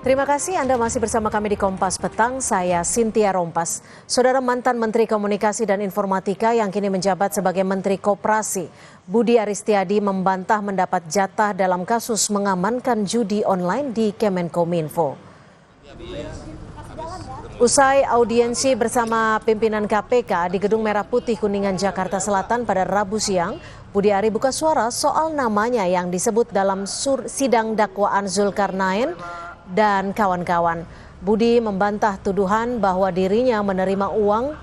Terima kasih Anda masih bersama kami di Kompas Petang, saya Cynthia Rompas. Saudara mantan Menteri Komunikasi dan Informatika yang kini menjabat sebagai Menteri Koperasi, Budi Aristiadi membantah mendapat jatah dalam kasus mengamankan judi online di Kemenkominfo. Usai audiensi bersama pimpinan KPK di Gedung Merah Putih Kuningan, Jakarta Selatan pada Rabu siang, Budi Ari buka suara soal namanya yang disebut dalam sidang dakwaan Zulkarnain dan kawan-kawan. Budi membantah tuduhan bahwa dirinya menerima uang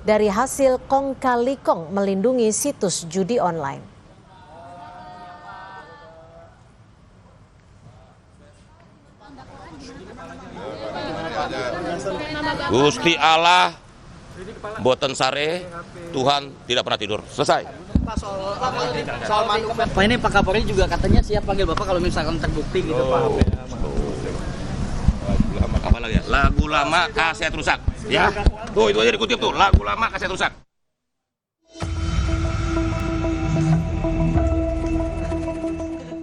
dari hasil kong kali kong melindungi situs judi online. Gusti Allah boten sare, Tuhan tidak pernah tidur. Selesai. Soal manuver. Pak, ini Pak Kapolri juga katanya siap panggil Bapak kalau misalkan terbukti gitu Pak. Apa lagi ya? Lagu lama kaset rusak. Ya. Tuh itu aja dikutip tuh, lagu lama kaset rusak.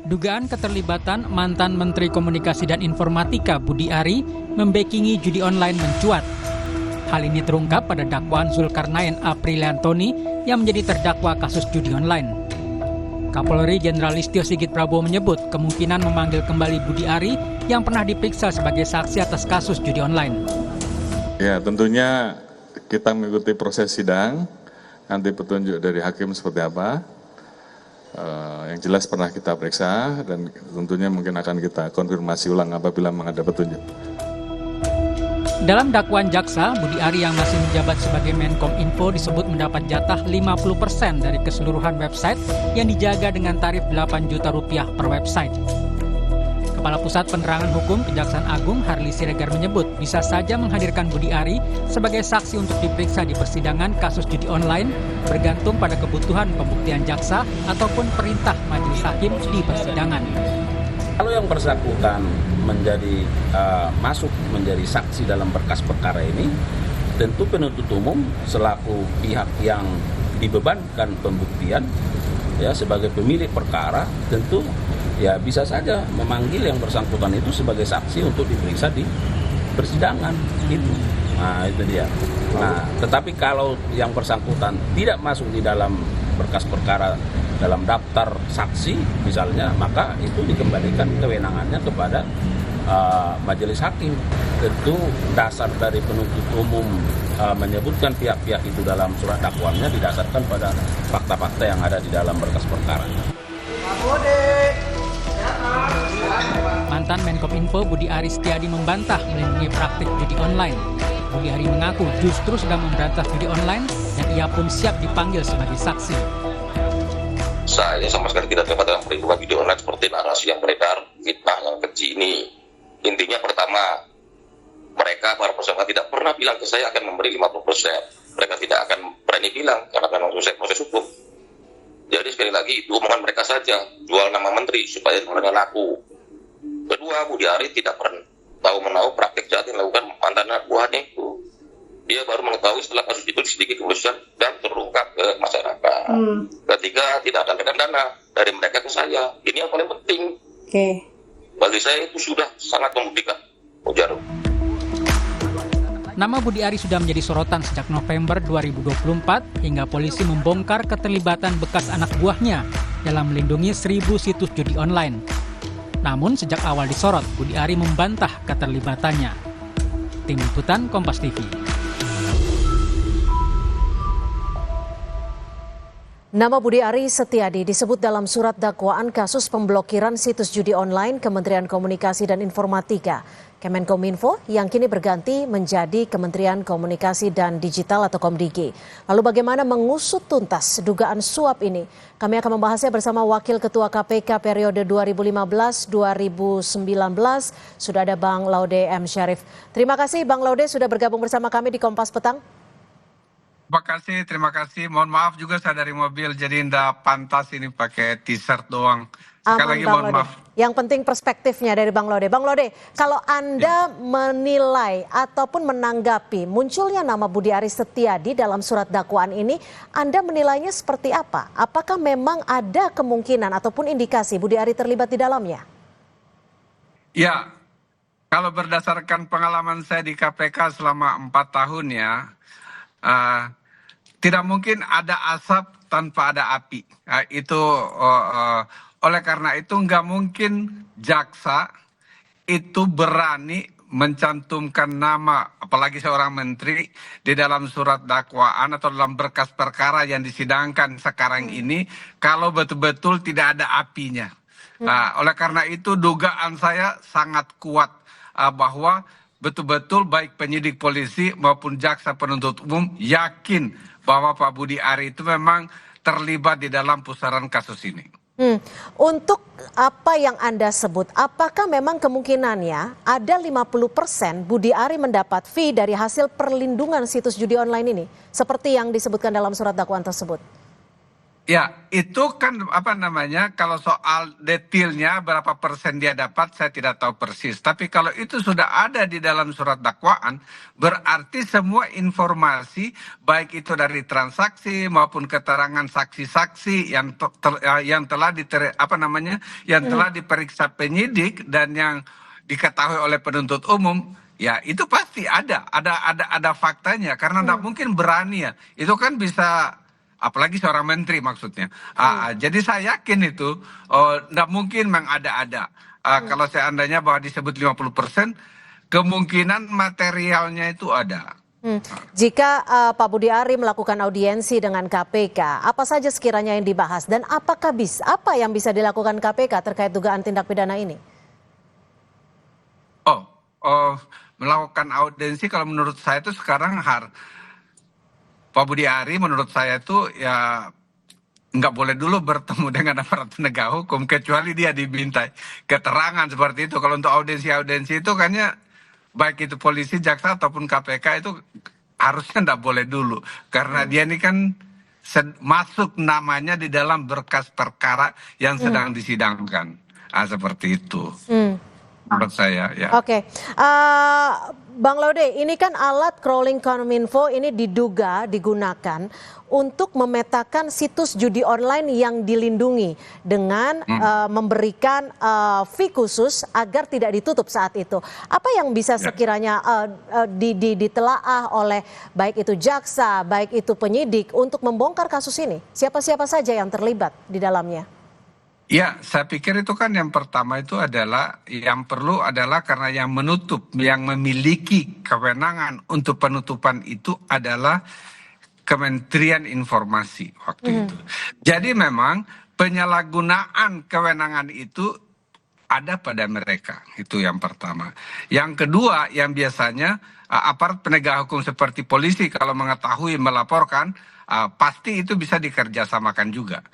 Dugaan keterlibatan mantan Menteri Komunikasi dan Informatika Budi Ari membekingi judi online mencuat. Hal ini terungkap pada dakwaan Zulkarnain Apriliantoni yang menjadi terdakwa kasus judi online. Kapolri Jenderal Listio Sigit Prabowo menyebut kemungkinan memanggil kembali Budi Ari yang pernah diperiksa sebagai saksi atas kasus judi online. Ya, tentunya kita mengikuti proses sidang, nanti petunjuk dari hakim seperti apa. Yang jelas pernah kita periksa dan tentunya mungkin akan kita konfirmasi ulang apabila menghadap petunjuk. Dalam dakwaan jaksa, Budi Ari yang masih menjabat sebagai Menkominfo disebut mendapat jatah 50% dari keseluruhan website yang dijaga dengan tarif 8 juta rupiah per website. Kepala Pusat Penerangan Hukum Kejaksaan Agung Harli Siregar menyebut bisa saja menghadirkan Budi Ari sebagai saksi untuk diperiksa di persidangan kasus judi online bergantung pada kebutuhan pembuktian jaksa ataupun perintah majelis hakim di persidangan. Kalau yang bersangkutan masuk menjadi saksi dalam berkas perkara ini, tentu penuntut umum selaku pihak yang dibebankan pembuktian ya sebagai pemilik perkara tentu ya bisa saja memanggil yang bersangkutan itu sebagai saksi untuk diperiksa di persidangan itu. Nah, itu dia. Nah, tetapi kalau yang bersangkutan tidak masuk di dalam berkas perkara dalam daftar saksi misalnya, maka itu dikembalikan kewenangannya kepada majelis hakim. Tentu dasar dari penuntut umum menyebutkan pihak-pihak itu dalam surat dakwaannya didasarkan pada fakta-fakta yang ada di dalam berkas perkara. Mantan Menkominfo Budi Aristiadi membantah melindungi praktik judi online. Budi Ari mengaku justru sedang memberantas judi online dan ia pun siap dipanggil sebagai saksi. Saya sama sekali tidak terlibat dalam perlindungan judi online seperti narasi yang beredar, fitnah yang keji ini. Intinya pertama, mereka para peserta tidak pernah bilang ke saya akan memberi 50%. Mereka tidak akan berani bilang karena memang proses hukum. Jadi sekali lagi itu omongan mereka saja, jual nama menteri supaya mereka laku. Kedua, Budi Ari tidak pernah tahu-menahu praktik jahat yang dilakukan mantan anak buahnya itu. Dia baru mengetahui setelah kasus itu diselidiki kepolisian dan terungkap ke masyarakat. Ketiga, tidak ada aliran dana dari mereka ke saya. Ini yang paling penting. Bagi saya itu sudah sangat membuktikan. Ujar. Nama Budi Ari sudah menjadi sorotan sejak November 2024 hingga polisi membongkar keterlibatan bekas anak buahnya dalam melindungi 1.000 situs judi online. Namun sejak awal disorot, Budi Ari membantah keterlibatannya. Tim Liputan Kompas TV. Nama Budi Ari Setiadi disebut dalam surat dakwaan kasus pemblokiran situs judi online Kementerian Komunikasi dan Informatika, Kemenkominfo yang kini berganti menjadi Kementerian Komunikasi dan Digital atau Komdigi. Lalu bagaimana mengusut tuntas dugaan suap ini? Kami akan membahasnya bersama Wakil Ketua KPK periode 2015-2019, sudah ada Bang Laude M. Syarif. Terima kasih Bang Laude sudah bergabung bersama kami di Kompas Petang. Terima kasih. Mohon maaf juga saya dari mobil, jadi tidak pantas ini pakai t-shirt doang. Sekali lagi mohon maaf. Yang penting perspektifnya dari Bang Laude. Bang Laude, kalau Anda menilai ataupun menanggapi munculnya nama Budi Ari Setiadi dalam surat dakwaan ini, Anda menilainya seperti apa? Apakah memang ada kemungkinan ataupun indikasi Budi Ari terlibat di dalamnya? Ya, Kalau berdasarkan pengalaman saya di KPK selama 4 tahun ya, tidak mungkin ada asap tanpa ada api. Oleh karena itu nggak mungkin jaksa itu berani mencantumkan nama, apalagi seorang menteri, di dalam surat dakwaan atau dalam berkas perkara yang disidangkan sekarang ini, kalau betul-betul tidak ada apinya. Oleh karena itu dugaan saya sangat kuat bahwa betul-betul baik penyidik polisi maupun jaksa penuntut umum yakin bahwa Pak Budi Ari itu memang terlibat di dalam pusaran kasus ini. Untuk apa yang Anda sebut, apakah memang kemungkinannya ada 50% Budi Ari mendapat fee dari hasil perlindungan situs judi online ini, seperti yang disebutkan dalam surat dakwaan tersebut? Ya, itu kan kalau soal detailnya berapa persen dia dapat saya tidak tahu persis. Tapi kalau itu sudah ada di dalam surat dakwaan, berarti semua informasi baik itu dari transaksi maupun keterangan saksi-saksi yang telah diperiksa penyidik dan yang diketahui oleh penuntut umum, ya itu pasti ada faktanya karena tidak mungkin berani ya. Itu kan bisa, apalagi seorang menteri maksudnya. Jadi saya yakin itu tidak mungkin mengada-ada. Kalau seandainya bahwa disebut 50%, kemungkinan materialnya itu ada. Jika Pak Budi Ari melakukan audiensi dengan KPK, apa saja sekiranya yang dibahas dan apa yang bisa dilakukan KPK terkait dugaan tindak pidana ini? Melakukan audiensi kalau menurut saya itu sekarang Pak Budi Ari menurut saya itu ya nggak boleh dulu bertemu dengan aparat penegak hukum kecuali dia diminta keterangan seperti itu. Kalau untuk audiensi itu kayaknya baik itu polisi, jaksa ataupun KPK itu harusnya nggak boleh dulu karena dia ini kan masuk namanya di dalam berkas perkara yang sedang disidangkan. Seperti itu. Menurut saya ya. Oke. Bang Laude, ini kan alat crawling Kominfo ini diduga digunakan untuk memetakan situs judi online yang dilindungi dengan memberikan fee khusus agar tidak ditutup saat itu. Apa yang bisa sekiranya ditelaah oleh baik itu jaksa, baik itu penyidik untuk membongkar kasus ini? Siapa-siapa saja yang terlibat di dalamnya? Ya, saya pikir itu kan yang pertama itu adalah yang perlu adalah karena yang menutup, yang memiliki kewenangan untuk penutupan itu adalah Kementerian Informasi waktu itu. Jadi memang penyalahgunaan kewenangan itu ada pada mereka, itu yang pertama. Yang kedua yang biasanya aparat penegak hukum seperti polisi kalau mengetahui melaporkan, pasti itu bisa dikerjasamakan juga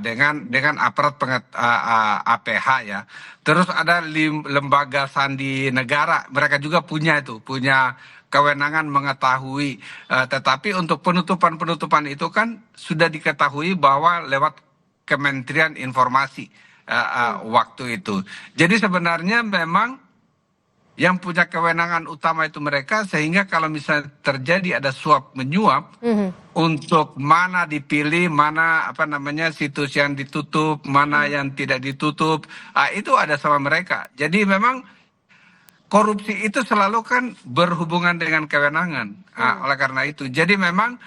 dengan aparat APH ya. Terus ada lembaga sandi negara, mereka juga punya kewenangan mengetahui. Tetapi untuk penutupan itu kan sudah diketahui bahwa lewat Kementerian Informasi waktu itu. Jadi sebenarnya memang yang punya kewenangan utama itu mereka, sehingga kalau misalnya terjadi ada suap menyuap untuk mana dipilih, mana situs yang ditutup, mana yang tidak ditutup, itu ada sama mereka. Jadi memang korupsi itu selalu kan berhubungan dengan kewenangan. Oleh karena itu, jadi memang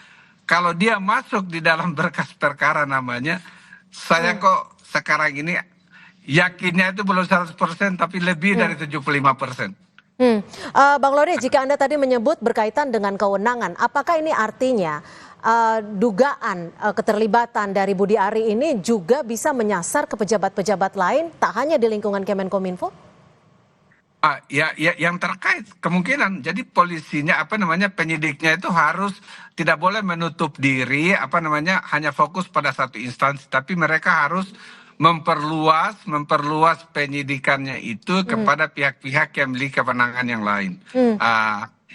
kalau dia masuk di dalam berkas perkara namanya, saya kok sekarang ini yakinnya itu belum 100%, tapi lebih dari 75%. Bang Laude, jika Anda tadi menyebut berkaitan dengan kewenangan, apakah ini artinya dugaan keterlibatan dari Budi Ari ini juga bisa menyasar ke pejabat-pejabat lain, tak hanya di lingkungan Kemenkominfo? Ya, yang terkait kemungkinan. Jadi polisinya penyidiknya itu harus tidak boleh menutup diri hanya fokus pada satu instansi, tapi mereka harus memperluas penyidikannya itu kepada pihak-pihak yang memiliki kewenangan yang lain.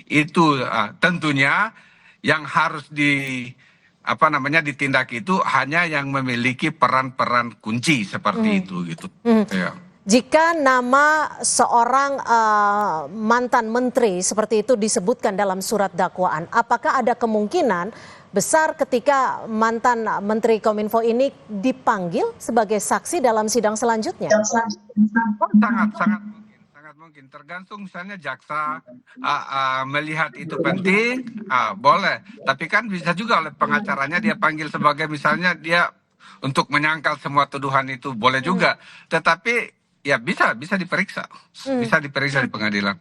Itu tentunya yang harus ditindak itu hanya yang memiliki peran-peran kunci seperti itu gitu. Ya. Jika nama seorang mantan menteri seperti itu disebutkan dalam surat dakwaan, apakah ada kemungkinan besar ketika mantan Menteri Kominfo ini dipanggil sebagai saksi dalam sidang selanjutnya? Sangat mungkin. mungkin. Tergantung misalnya jaksa melihat itu penting, boleh. Tapi kan bisa juga oleh pengacaranya dia panggil sebagai misalnya dia untuk menyangkal semua tuduhan itu, boleh juga. Tetapi ya bisa diperiksa, bisa diperiksa di pengadilan.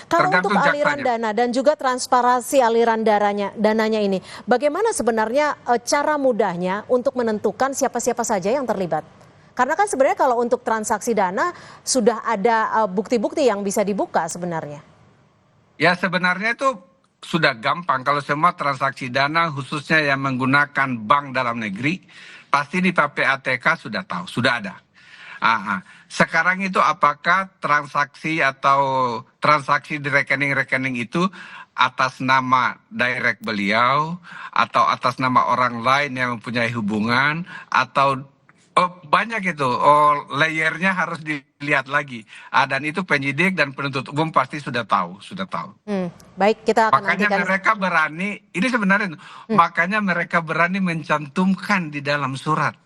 Kalau Tergantung untuk aliran jaksanya. dana dan juga transparansi aliran dananya ini, bagaimana sebenarnya cara mudahnya untuk menentukan siapa-siapa saja yang terlibat? Karena kan sebenarnya kalau untuk transaksi dana sudah ada bukti-bukti yang bisa dibuka sebenarnya. Ya sebenarnya itu sudah gampang kalau semua transaksi dana khususnya yang menggunakan bank dalam negeri pasti di PPATK sudah tahu, sudah ada. Sekarang itu apakah transaksi atau transaksi di rekening-rekening itu atas nama direct beliau atau atas nama orang lain yang mempunyai hubungan atau banyak itu, layernya harus dilihat lagi. Dan itu penyidik dan penuntut umum pasti sudah tahu. Baik, kita akan Makanya nantikan. mereka berani, ini sebenarnya, makanya mereka berani mencantumkan di dalam surat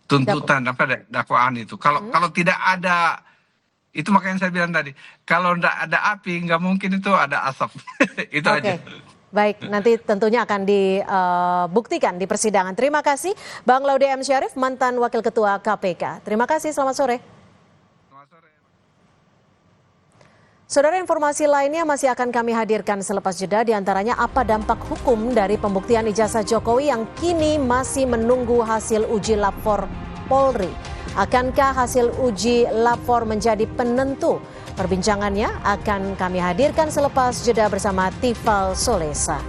tuntutan dakwaan itu. Kalau tidak ada, itu makanya saya bilang tadi, kalau tidak ada api, nggak mungkin itu ada asap. Itu aja. Baik, nanti tentunya akan dibuktikan di persidangan. Terima kasih Bang Laude M. Syarif, mantan Wakil Ketua KPK. Terima kasih, selamat sore. Selamat sore. Saudara, informasi lainnya masih akan kami hadirkan selepas jeda, diantaranya apa dampak hukum dari pembuktian ijazah Jokowi yang kini masih menunggu hasil uji lapor Polri. Akankah hasil uji lapor menjadi penentu? Perbincangannya akan kami hadirkan selepas jeda bersama Tifal Solesa.